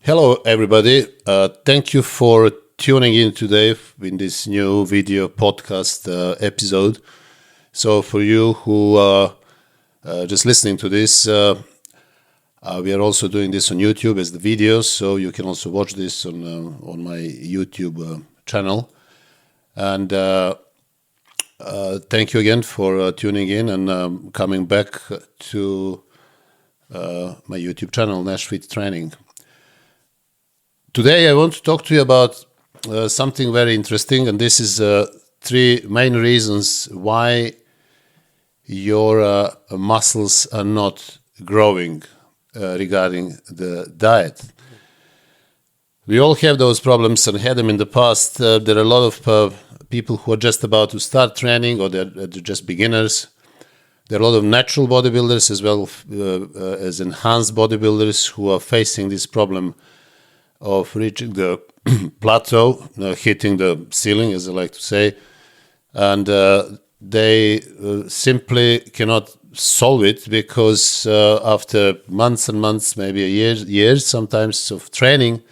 Hello, everybody. Thank you for tuning in today in this new video podcast episode. So, for you who are just listening to this, we are also doing this on YouTube as the videos, so you can also watch this on my YouTube channel. And thank you again for tuning in and coming back to my YouTube channel, Nash Fit Training. Today I want to talk to you about something very interesting, and this is three main reasons why your muscles are not growing regarding the diet. We all have those problems and had them in the past. There are a lot of people who are just about to start training, or they're just beginners. There are a lot of natural bodybuilders as well as enhanced bodybuilders who are facing this problem of reaching the plateau, hitting the ceiling, as I like to say, and they simply cannot solve it because after months and months, maybe years sometimes of training,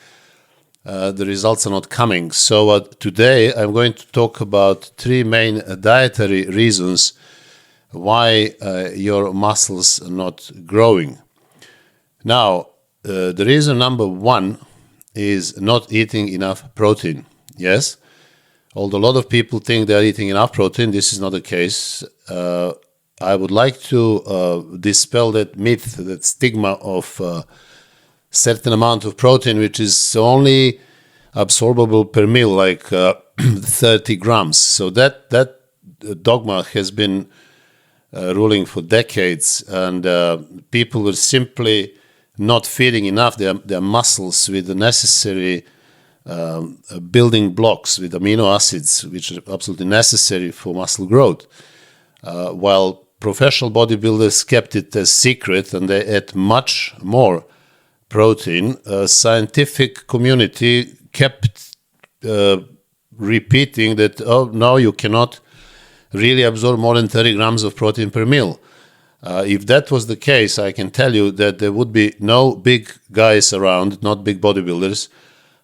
the results are not coming. So today I'm going to talk about three main dietary reasons why your muscles are not growing. Now, the reason number one is not eating enough protein. Yes, although a lot of people think they are eating enough protein, this is not the case. I would like to dispel that myth, that stigma of certain amount of protein which is only absorbable per meal, like 30 grams. So that dogma has been ruling for decades, and people were simply not feeding enough their muscles with the necessary building blocks, with amino acids, which are absolutely necessary for muscle growth. While professional bodybuilders kept it a secret and they ate much more protein, scientific community kept repeating that, oh, no, you cannot really absorb more than 30 grams of protein per meal. If that was the case, I can tell you that there would be no big guys around, not big bodybuilders,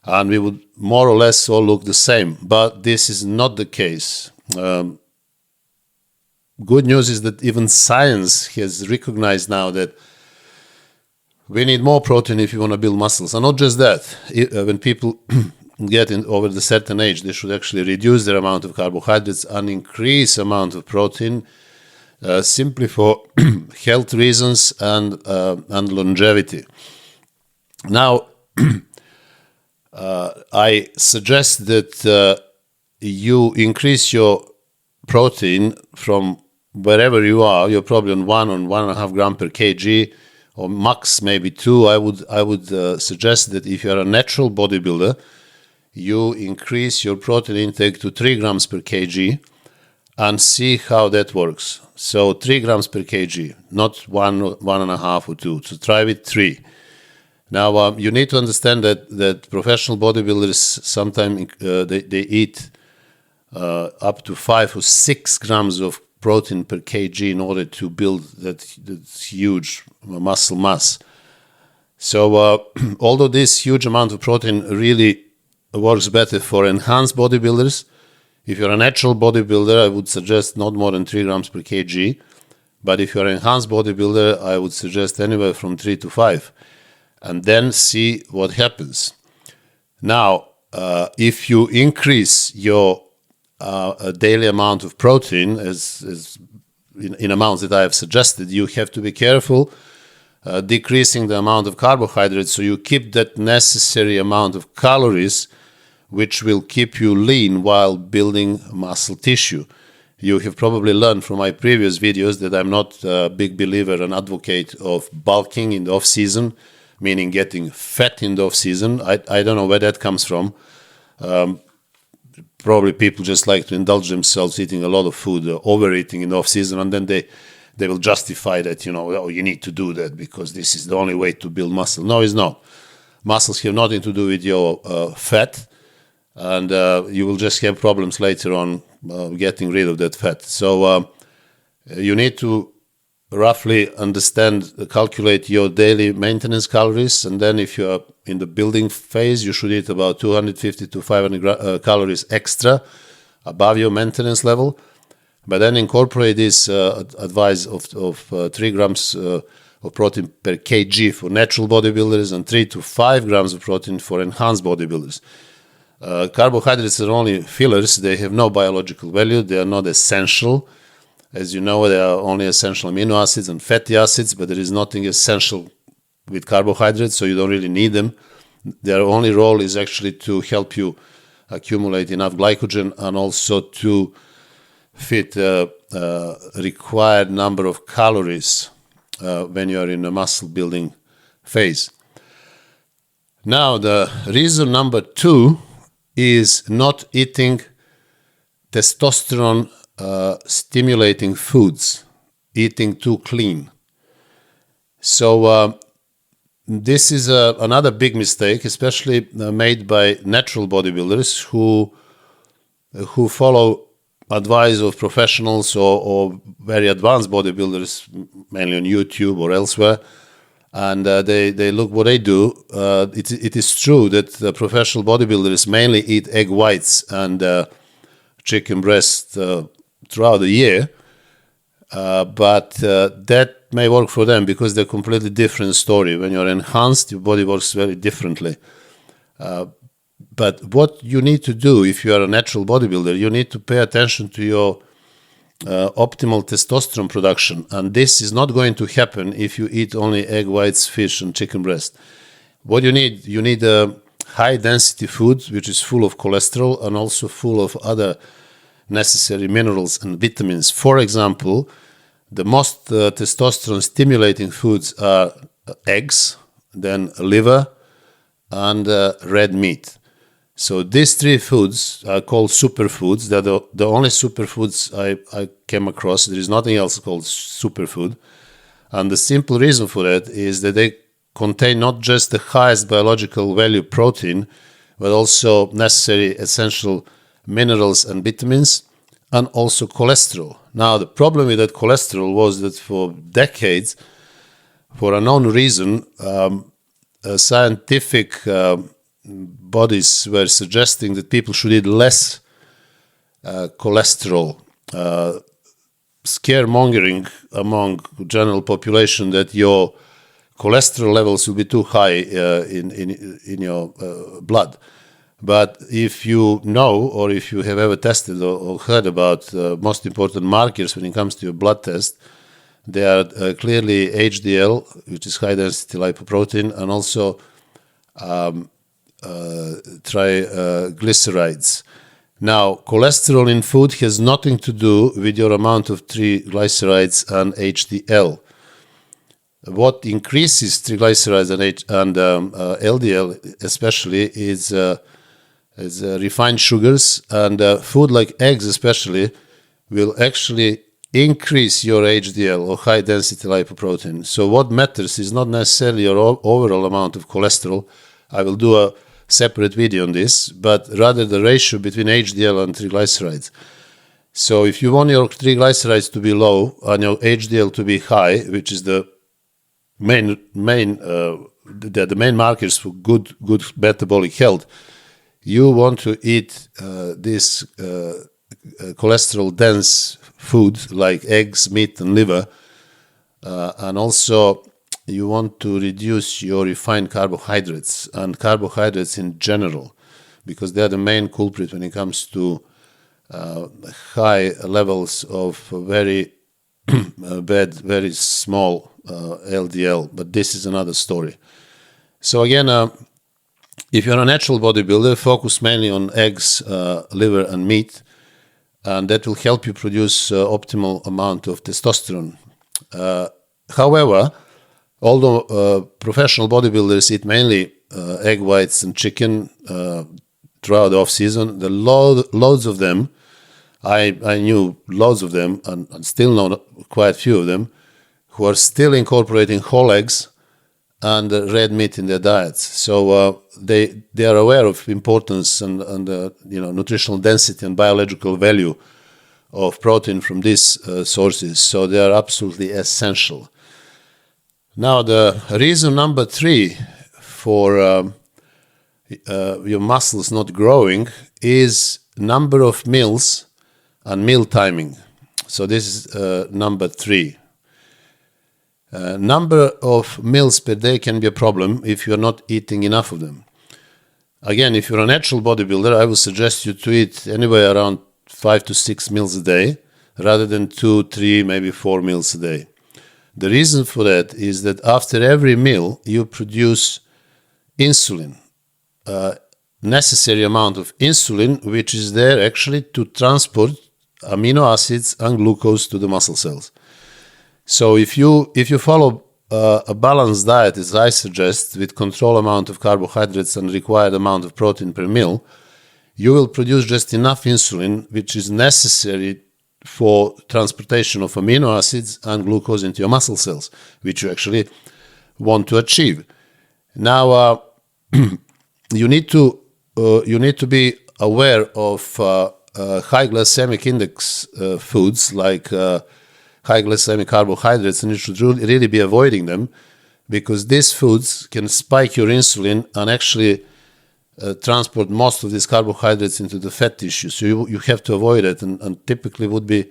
and we would more or less all look the same. But this is not the case. Good news is that even science has recognized now that we need more protein if you want to build muscles. And not just that, when people get over the certain age, they should actually reduce their amount of carbohydrates and increase amount of protein, simply for health reasons and longevity. Now, I suggest that you increase your protein from wherever you are. You're probably on 1.5 gram per kg, or max maybe 2. I would suggest that if you are a natural bodybuilder, you increase your protein intake to 3 grams per kg and see how that works. So 3 grams per kg, not 1.5 or 2. So try with 3. Now, you need to understand that professional bodybuilders sometimes they eat up to 5 or 6 grams of protein per kg in order to build that huge muscle mass. So although this huge amount of protein really works better for enhanced bodybuilders, if you're a natural bodybuilder, I would suggest not more than 3 grams per kg. But if you're an enhanced bodybuilder, I would suggest anywhere from 3 to 5. And then see what happens. Now, if you increase your daily amount of protein as in amounts that I have suggested, you have to be careful decreasing the amount of carbohydrates, so you keep that necessary amount of calories, which will keep you lean while building muscle tissue. You have probably learned from my previous videos that I'm not a big believer and advocate of bulking in the off-season, meaning getting fat in the off-season. I don't know where that comes from. Probably people just like to indulge themselves eating a lot of food, overeating in the off-season, and then they will justify that, oh, you need to do that because this is the only way to build muscle. No, it's not. Muscles have nothing to do with your fat, and you will just have problems later on getting rid of that fat. So you need to roughly calculate your daily maintenance calories, and then if you are in the building phase, you should eat about 250 to 500 calories extra above your maintenance level. But then incorporate this advice of 3 grams of protein per kg for natural bodybuilders and 3 to 5 grams of protein for enhanced bodybuilders. Carbohydrates are only fillers. They have no biological value. They are not essential. As you know, there are only essential amino acids and fatty acids, but there is nothing essential with carbohydrates, so you don't really need them. Their only role is actually to help you accumulate enough glycogen and also to fit required number of calories when you are in a muscle building phase. Now, the reason number 2 is not eating testosterone stimulating foods, eating too clean. So this is another big mistake, especially made by natural bodybuilders who follow advice of professionals or very advanced bodybuilders, mainly on YouTube or elsewhere, and they look what they do. It is true that the professional bodybuilders mainly eat egg whites and chicken breast throughout the year, but that may work for them because they're a completely different story. When you're enhanced, your body works very differently. But what you need to do if you are a natural bodybuilder, you need to pay attention to your optimal testosterone production. And this is not going to happen if you eat only egg whites, fish, and chicken breast. What you need high density food, which is full of cholesterol and also full of other necessary minerals and vitamins. For example, the most testosterone stimulating foods are eggs, then liver, and red meat. So these 3 foods are called superfoods. They're the only superfoods I came across. There is nothing else called superfood. And the simple reason for that is that they contain not just the highest biological value protein, but also necessary essential minerals and vitamins, and also cholesterol. Now, the problem with that cholesterol was that for decades, for a known reason, scientific bodies were suggesting that people should eat less cholesterol, scaremongering among general population that your cholesterol levels will be too high in your blood. But if you know, or if you have ever tested or heard about most important markers when it comes to your blood test, they are clearly HDL, which is high density lipoprotein, and also triglycerides. Now, cholesterol in food has nothing to do with your amount of triglycerides and HDL. What increases triglycerides and LDL especially is refined sugars, and food like eggs especially will actually increase your HDL or high density lipoprotein. So what matters is not necessarily your overall amount of cholesterol. I will do a separate video on this, but rather the ratio between HDL and triglycerides. So if you want your triglycerides to be low and your HDL to be high, which is the main markers for good metabolic health, you want to eat this cholesterol dense food like eggs, meat, and liver, and also you want to reduce your refined carbohydrates and carbohydrates in general, because they are the main culprit when it comes to high levels of very bad, very small LDL. But this is another story. So again, if you're a natural bodybuilder, focus mainly on eggs, liver, and meat, and that will help you produce optimal amount of testosterone. However, although professional bodybuilders eat mainly egg whites and chicken throughout the off-season, the loads of them, I knew loads of them, and still know quite a few of them, who are still incorporating whole eggs and red meat in their diets. So they are aware of importance and nutritional density and biological value of protein from these sources, so they are absolutely essential. Now, the reason number 3 for your muscles not growing is number of meals and meal timing. So this is number 3. Number of meals per day can be a problem if you're not eating enough of them. Again, if you're a natural bodybuilder, I would suggest you to eat anywhere around 5 to 6 meals a day rather than 2, 3, maybe 4 meals a day. The reason for that is that after every meal, you produce insulin, necessary amount of insulin, which is there actually to transport amino acids and glucose to the muscle cells. So if you follow a balanced diet, as I suggest, with control amount of carbohydrates and required amount of protein per meal, you will produce just enough insulin, which is necessary for transportation of amino acids and glucose into your muscle cells, which you actually want to achieve. Now, you need to be aware of high glycemic index foods like high glycemic carbohydrates, and you should really be avoiding them, because these foods can spike your insulin and actually transport most of these carbohydrates into the fat tissue. So you have to avoid it, and typically would be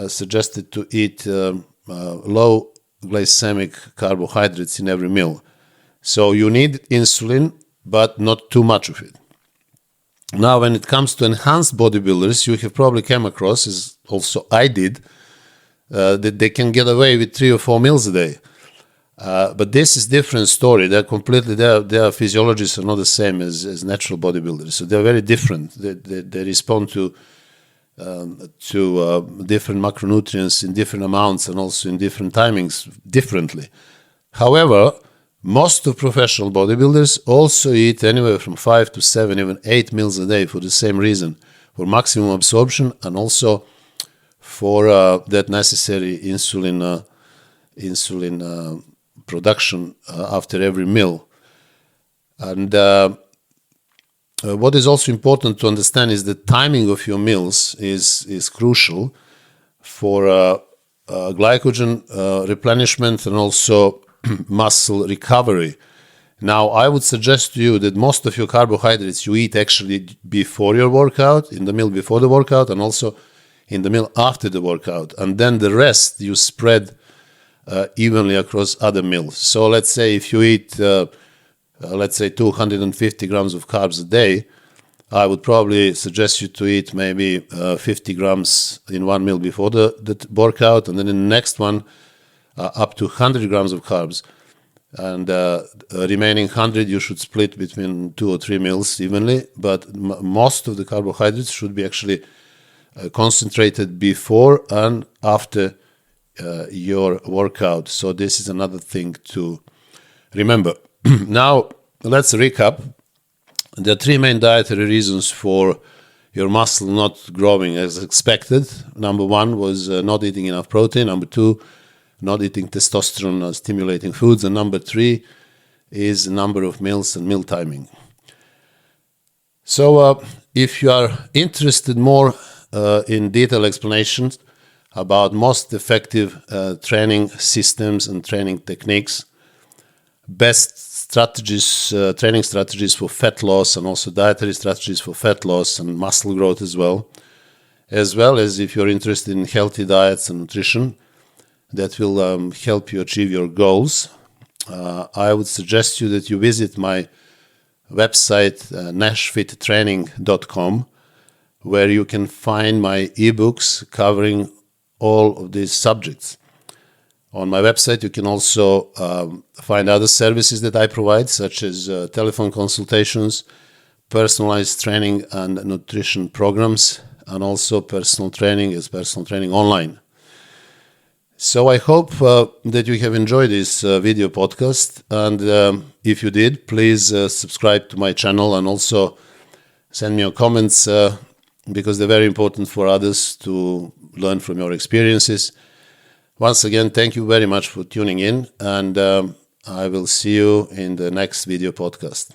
suggested to eat low glycemic carbohydrates in every meal. So you need insulin, but not too much of it. Now, when it comes to enhanced bodybuilders, you have probably come across, as also I did, that they can get away with 3 or 4 meals a day. But this is different story. They're completely, their physiologies are not the same as natural bodybuilders. So they're very different. They respond to different macronutrients in different amounts and also in different timings differently. However, most of professional bodybuilders also eat anywhere from 5 to 7, even 8 meals a day for the same reason, for maximum absorption and also for that necessary insulin production after every meal. And what is also important to understand is the timing of your meals is crucial for glycogen replenishment and also muscle recovery. Now, I would suggest to you that most of your carbohydrates you eat actually before your workout, in the meal before the workout, and also in the meal after the workout. And then the rest you spread evenly across other meals. So let's say if you eat, 250 grams of carbs a day, I would probably suggest you to eat maybe 50 grams in one meal before the workout, and then in the next one, up to 100 grams of carbs. And remaining 100 you should split between 2 or 3 meals evenly, but most of the carbohydrates should be actually concentrated before and after your workout. So this is another thing to remember. Now, let's recap. There are 3 main dietary reasons for your muscle not growing as expected. Number 1 was not eating enough protein. Number 2, not eating testosterone stimulating foods. And number 3 is number of meals and meal timing. So if you are interested more in detailed explanations about most effective training systems and training techniques, best strategies, training strategies for fat loss, and also dietary strategies for fat loss and muscle growth as well as if you're interested in healthy diets and nutrition that will help you achieve your goals, I would suggest you that you visit my website, nashfittraining.com, where you can find my eBooks covering all of these subjects. On my website, you can also find other services that I provide, such as telephone consultations, personalized training and nutrition programs, and also personal training online. So I hope that you have enjoyed this video podcast, and if you did, please subscribe to my channel and also send me your comments because they're very important for others to learn from your experiences. Once again, thank you very much for tuning in, and I will see you in the next video podcast.